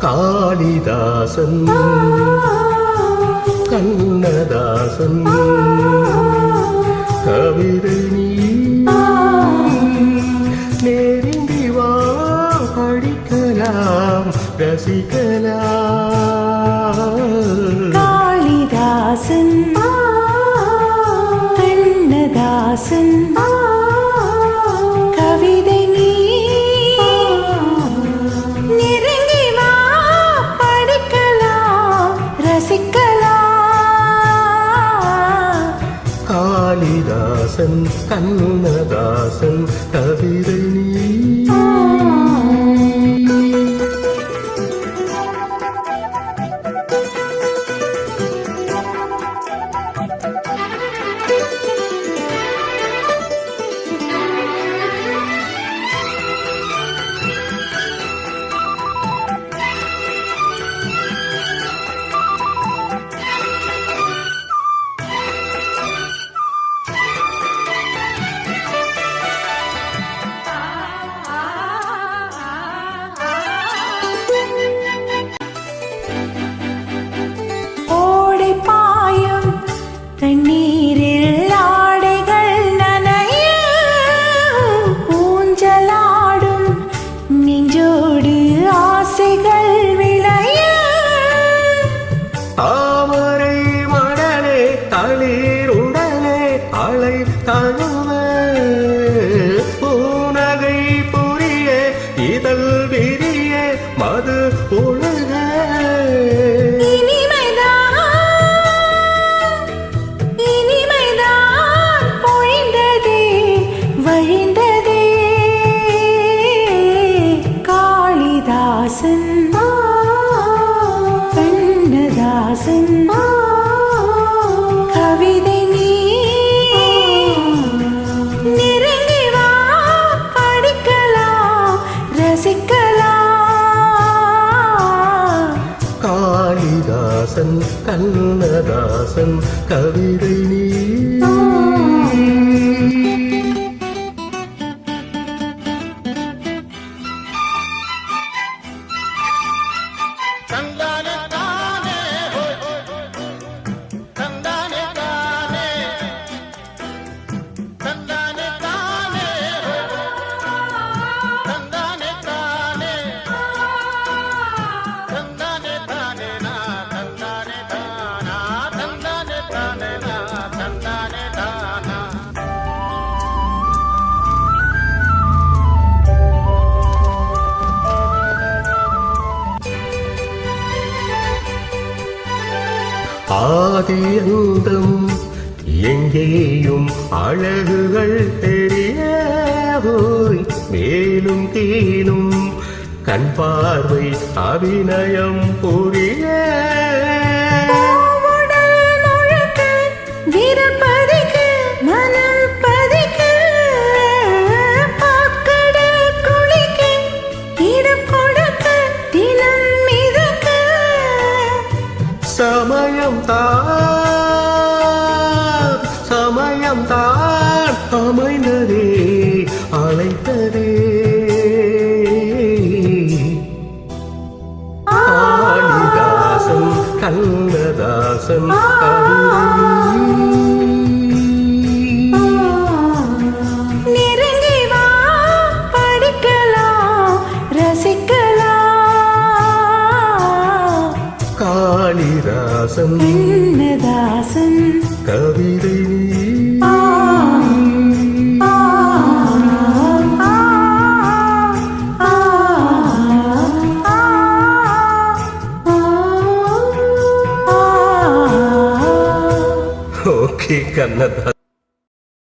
காளிதாசன் கண்ணதாசன் கவிதை நீ நெருங்கி வா படிக்கலாம் ரசிக்கலாம். காளிதாசன் கண்ணதாசன் கவிதை நீ நெருங்கி வா படிக்கலாம் ரசிக்கலாம். காளிதாசன் கண்ணதாசன் கவிதை நீ தண்ணீரில் ஆடைகள் நனைய ஊஞ்சலாடும் நெஞ்சோடு ஆசைகள் விளைய தாமரை மடலே தளிர் உடலே அலை தழுவ பூனகை புரிய இதழ் விரிய மது ஒழுக கண்ணதாசன் கவிதை நீ நெருங்கி வா படிக்கலாம் ரசிக்கலாம். காளிதாசன் கண்ணதாசன் கவிதை நீ ஆதியந்தம் எங்கேயும் அழகுகள் தெரிய மேலும் கீழும் கண் பார்வை அபிநயம் புரிய சமயம் தான் அமைந்ததே அழைத்ததே. காளிதாசன் கண்ணதாசன் நெருங்கி வா படிக்கலாம் ரசிக்கலாம். காளிதாசன் கண்ணதாசன் கவிதை நீ ஓகே கண்ணதாசன்.